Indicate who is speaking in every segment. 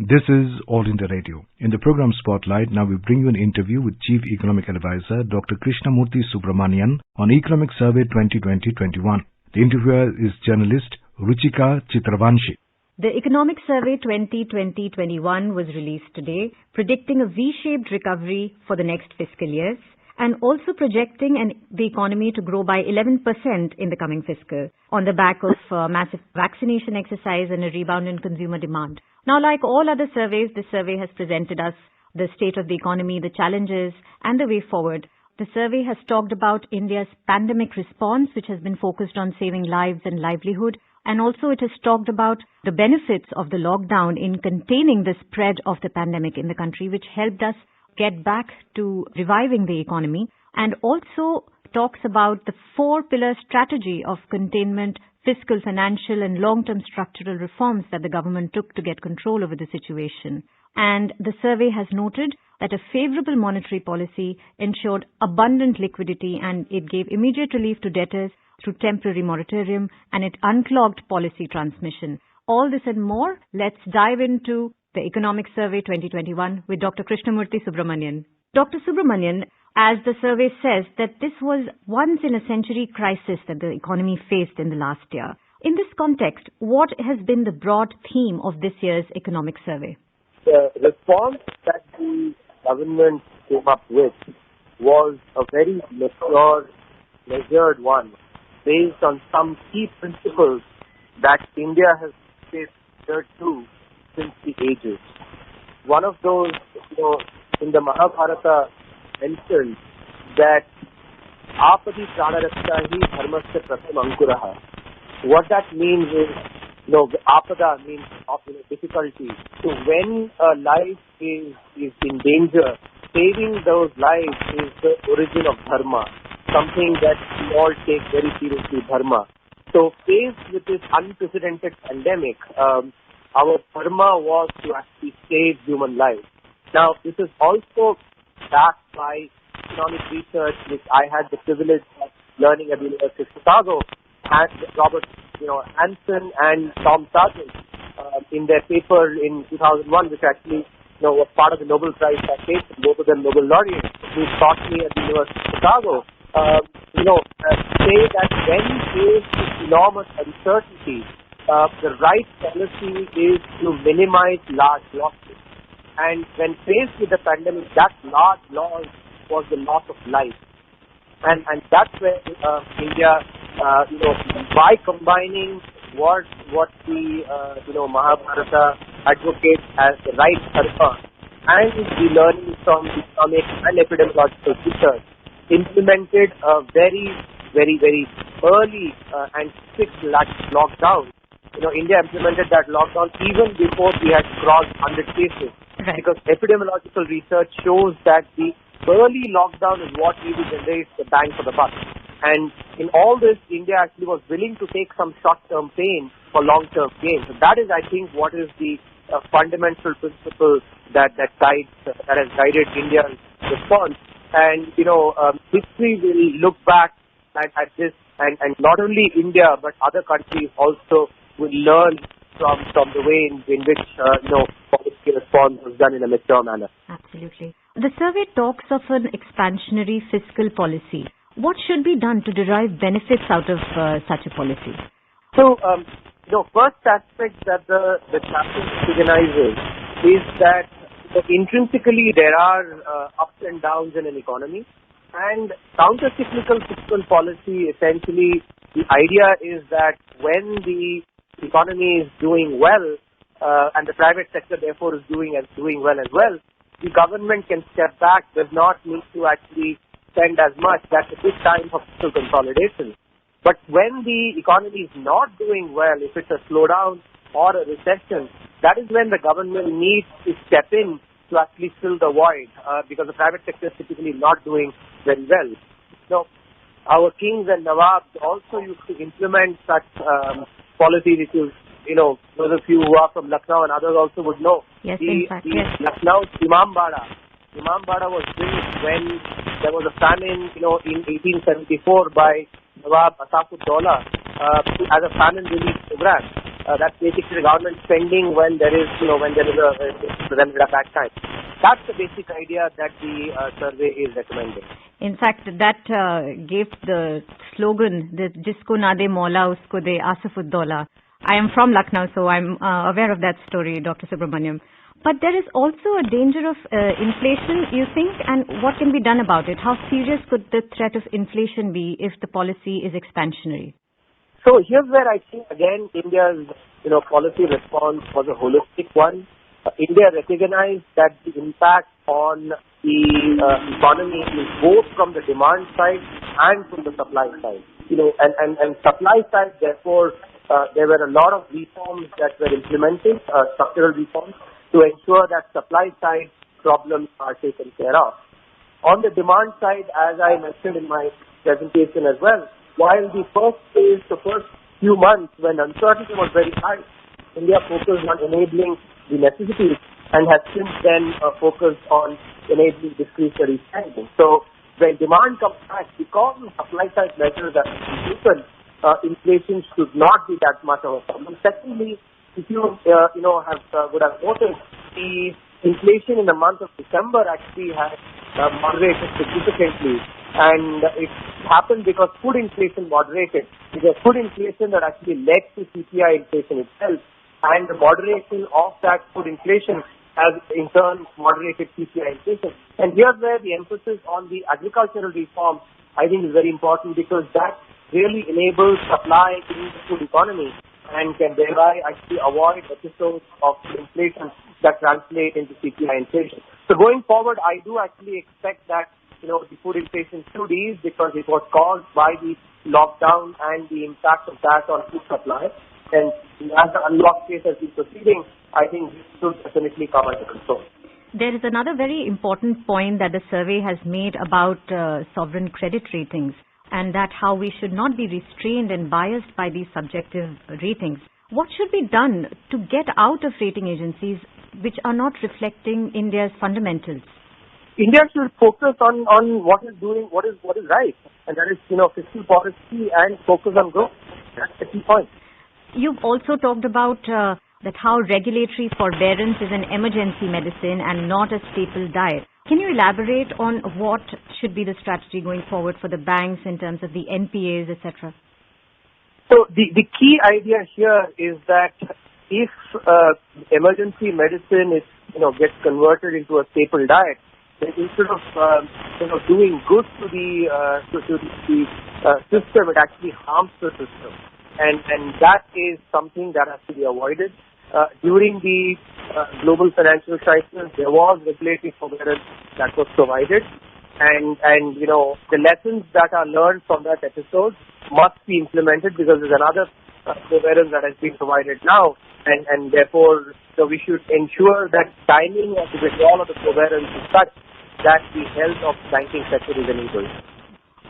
Speaker 1: This is All India Radio. In the program Spotlight, now we bring you an interview with Chief Economic Advisor Dr. Krishnamurthy Subramanian on Economic Survey 2020-21. The interviewer is journalist Ruchika Chitravanshi.
Speaker 2: The Economic Survey 2020-21 was released today, predicting a V-shaped recovery for the next fiscal years and also projecting the economy to grow by 11% in the coming fiscal on the back of massive vaccination exercise and a rebound in consumer demand. Now, like all other surveys, this survey has presented us the state of the economy, the challenges, and the way forward. The survey has talked about India's pandemic response, which has been focused on saving lives and livelihood. And also it has talked about the benefits of the lockdown in containing the spread of the pandemic in the country, which helped us get back to reviving the economy, and also talks about the four-pillar strategy of containment, fiscal, financial, and long-term structural reforms that the government took to get control over the situation. And the survey has noted that a favorable monetary policy ensured abundant liquidity, and it gave immediate relief to debtors through temporary moratorium, and it unclogged policy transmission. All this and more, let's dive into the Economic Survey 2021 with Dr. Krishnamurthy Subramanian. Dr. Subramanian, as the survey says, that this was once-in-a-century crisis that the economy faced in the last year. In this context, what has been the broad theme of this year's Economic Survey?
Speaker 3: The response that the government came up with was a very mature, measured one, based on some key principles that India has faced to since the ages. One of those, in the Mahabharata mentioned that Apadi Pranarakshahi Dharmasya Pratham Ankuraha. What that means is, Apada means difficulty. So when a life is in danger, saving those lives is the origin of dharma, something that we all take very seriously, dharma. So faced with this unprecedented pandemic, our dharma was to actually save human life. Now, this is also backed by economic research, which I had the privilege of learning at the University of Chicago, and Robert Hansen and Tom Sargent in their paper in 2001, which actually was part of the Nobel Prize package, both of them Nobel laureates, who taught me at the University of Chicago, say that when faced with enormous uncertainty, the right policy is to minimize large losses. And when faced with the pandemic, that large loss was the loss of life. And that's where India, by combining what the Mahabharata advocates as the right dharma and the learning from economic and epidemiological research, implemented a very, very, very early and strict lockdown. India implemented that lockdown even before we had crossed 100 cases. Right. Because epidemiological research shows that the early lockdown is what really generates the bang for the buck. And in all this, India actually was willing to take some short-term pain for long-term gain. So that is, I think, what is the fundamental principle that has guided India's response. And, history will look back at this, and not only India, but other countries also will learn from the way in which, policy response was done in a mature manner.
Speaker 2: Absolutely. The survey talks of an expansionary fiscal policy. What should be done to derive benefits out of such a policy?
Speaker 3: So, first aspect that the chapter recognizes is that intrinsically there are ups and downs in an economy, and counter-cyclical fiscal policy, essentially, the idea is that when the economy is doing well, and the private sector therefore is doing well as well, the government can step back, does not need to actually spend as much. That's a good time for fiscal consolidation. But when the economy is not doing well, if it's a slowdown or a recession, that is when the government needs to step in to actually fill the void, because the private sector is typically not doing very well. So our kings and nawabs also used to implement such policy, which is, those of you who are from Lucknow and others also would know.
Speaker 2: Yes, in fact, yes.
Speaker 3: Lucknow's Imambara was built when there was a famine, in 1874 by Nawab Asafud Daulah as a famine relief program. That's basically the government spending when there is a bad time. That's the basic idea that the survey is recommending.
Speaker 2: In fact, that gave the slogan, the Jisko na de Maula usko de Asafuddola. I am from Lucknow, so I'm aware of that story, Dr. Subramanian. But there is also a danger of inflation, you think, and what can be done about it? How serious could the threat of inflation be if the policy is expansionary?
Speaker 3: So here's where I think, again, India's policy response was a holistic one. India recognized that the impact on the economy is both from the demand side and from the supply side. And supply side, therefore, there were a lot of reforms that were implemented, structural reforms, to ensure that supply side problems are taken care of. On the demand side, as I mentioned in my presentation as well, while the first few months when uncertainty was very high, India focused on enabling the necessities and has since then focused on enabling discretionary spending. So when demand comes back, because the supply side measures are taken, inflation should not be that much of a problem. Secondly, if you would have noticed, the inflation in the month of December actually has moderated significantly, and it happened because food inflation moderated. It was food inflation that actually led to CPI inflation itself, and the moderation of that food inflation has in turn moderated CPI inflation. And here's where the emphasis on the agricultural reform, I think, is very important, because that really enables supply in the food economy and can thereby actually avoid episodes of inflation that translate into CPI inflation. So going forward, I do actually expect that the food inflation should ease, because it was caused by the lockdown and the impact of that on food supply. And as the unlock phase has been proceeding, I think this should definitely come under control.
Speaker 2: There is another very important point that the survey has made about sovereign credit ratings, and that how we should not be restrained and biased by these subjective ratings. What should be done to get out of rating agencies which are not reflecting India's fundamentals?
Speaker 3: India should focus on what is right, and that is fiscal policy and focus on growth. That's the key point.
Speaker 2: You've also talked about that how regulatory forbearance is an emergency medicine and not a staple diet. Can you elaborate on what should be the strategy going forward for the banks in terms of the NPAs, etc.?
Speaker 3: So the key idea here is that if emergency medicine gets converted into a staple diet, then instead of doing good to the system, it actually harms the system, and that is something that has to be avoided. During the global financial crisis, there was regulatory forbearance that was provided, and the lessons that are learned from that episode must be implemented, because there's another forbearance that has been provided now, and therefore we should ensure that timing of the withdrawal of the forbearance is such that the health of the banking sector is enabled.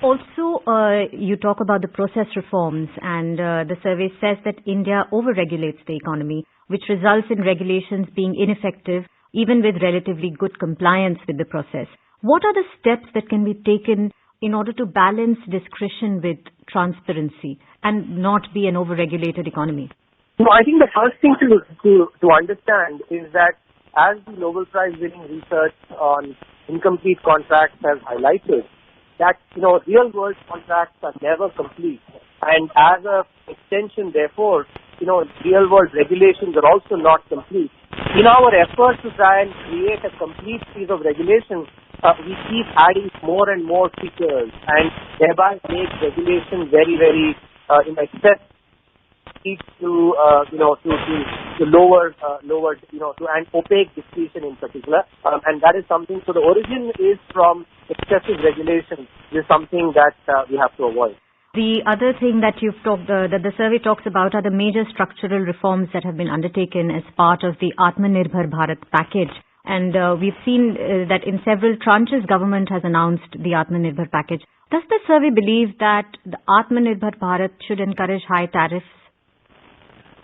Speaker 2: Also, you talk about the process reforms, and the survey says that India overregulates the economy, which results in regulations being ineffective, even with relatively good compliance with the process. What are the steps that can be taken in order to balance discretion with transparency and not be an overregulated economy?
Speaker 3: I think the first thing to understand is that, as the Nobel Prize winning research on incomplete contracts has highlighted, that real world contracts are never complete, and as a extension, therefore, real world regulations are also not complete. In our effort to try and create a complete piece of regulation, we keep adding more and more features, and thereby make regulation very, very excess to lower to an opaque discretion in particular, and that is something. So the origin is from excessive regulation. This is something that we have to avoid.
Speaker 2: The other thing that that the survey talks about are the major structural reforms that have been undertaken as part of the Atmanirbhar Bharat package. And we've seen that in several tranches, government has announced the Atmanirbhar package. Does the survey believe that the Atmanirbhar Bharat should encourage high tariffs?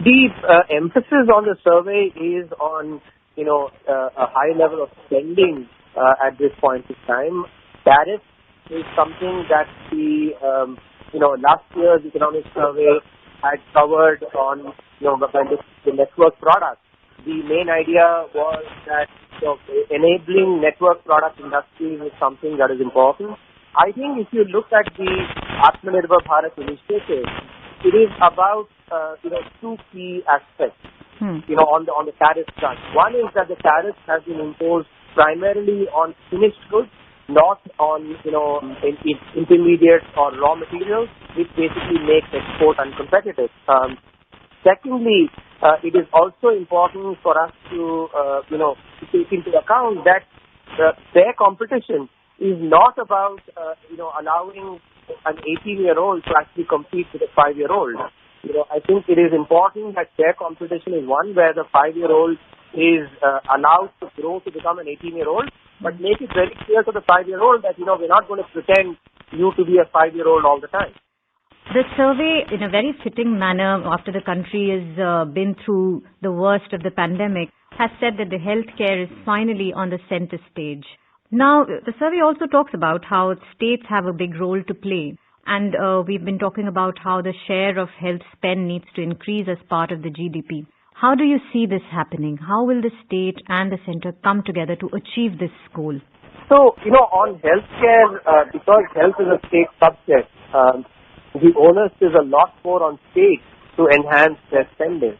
Speaker 3: The emphasis on the survey is on, a high level of spending at this point in time. Tariffs is something that the, last year's economic survey had covered on the network product, the main idea was that enabling network product industries is something that is important. I think if you look at the Atmanirbhar Bharat initiative, it is about two key aspects. On the tariff front. One is that the tariffs have been imposed primarily on finished goods, not on intermediates or raw materials, which basically makes export uncompetitive. Secondly, it is also important for us to take into account that fair competition is not about allowing an 18-year-old to actually compete with a 5-year-old. I think it is important that fair competition is one where the 5-year-old is allowed to grow to become an 18-year-old, but make it very clear to the 5-year-old that, we're not going to pretend you to be a 5-year-old all the time.
Speaker 2: The survey, in a very fitting manner, after the country has been through the worst of the pandemic, has said that the healthcare is finally on the center stage. Now, the survey also talks about how states have a big role to play. And we've been talking about how the share of health spend needs to increase as part of the GDP. How do you see this happening? How will the state and the center come together to achieve this goal?
Speaker 3: So, on healthcare, because health is a state subject, the onus is a lot more on states to enhance their spending.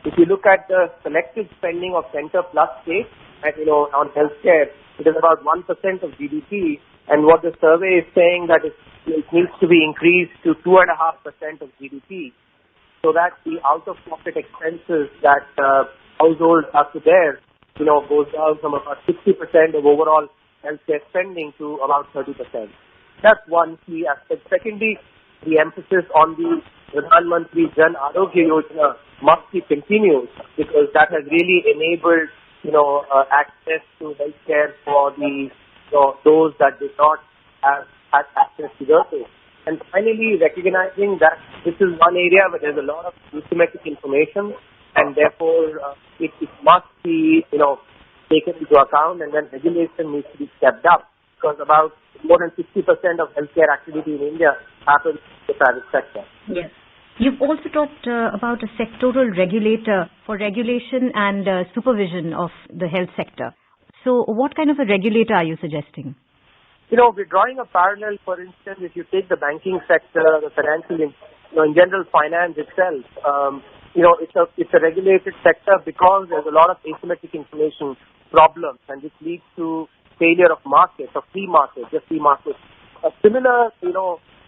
Speaker 3: If you look at the collective spending of center plus states, on healthcare, it is about 1% of GDP. And what the survey is saying that it needs to be increased to 2.5% of GDP, so that the out-of-pocket expenses that households have to bear, goes down from about 60% of overall healthcare spending to about 30%. That's one key aspect. Secondly, the emphasis on the Pradhan Mantri Jan Arogya Yojana must be continued, because that has really enabled, access to healthcare for those that did not have access to those. And finally, recognizing that this is one area where there's a lot of asymmetric information, and therefore it must be, taken into account, and then regulation needs to be stepped up, because about more than 60% of healthcare activity in India happens in the private sector.
Speaker 2: Yes. You've also talked about a sectoral regulator for regulation and supervision of the health sector. So what kind of a regulator are you suggesting?
Speaker 3: We're drawing a parallel. For instance, if you take the banking sector, the financial, in general finance itself, it's a regulated sector because there's a lot of asymmetric information problems, and this leads to failure of markets, of free markets, just free markets. A similar,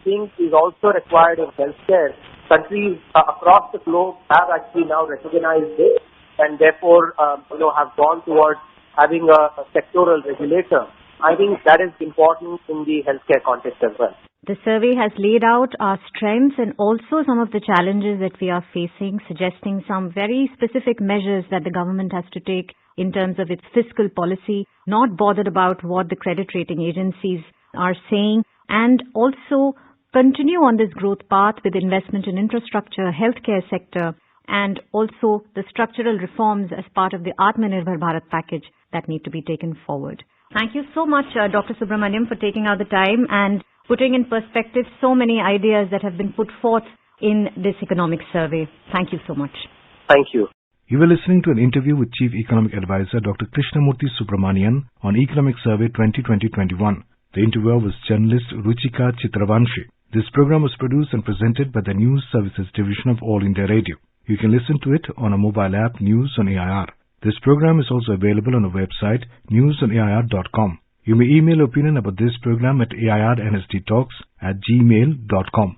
Speaker 3: thing is also required in healthcare. Countries across the globe have actually now recognized this, and therefore, have gone towards having a sectoral regulator. I think that is important in the healthcare context as well.
Speaker 2: The survey has laid out our strengths and also some of the challenges that we are facing, suggesting some very specific measures that the government has to take in terms of its fiscal policy, not bothered about what the credit rating agencies are saying, and also continue on this growth path with investment in infrastructure, healthcare sector, and also the structural reforms as part of the Atmanirbhar Bharat package that need to be taken forward. Thank you so much, Dr. Subramanian, for taking out the time and putting in perspective so many ideas that have been put forth in this economic survey. Thank you so much.
Speaker 3: Thank you.
Speaker 1: You were listening to an interview with Chief Economic Advisor Dr. Krishnamurthy Subramanian on Economic Survey 2020-21. The interviewer was journalist Ruchika Chitravanshi. This program was produced and presented by the News Services Division of All India Radio. You can listen to it on a mobile app, News on AIR. This program is also available on our website, newsonair.com. You may email opinion about this program at airnsdtalks@gmail.com.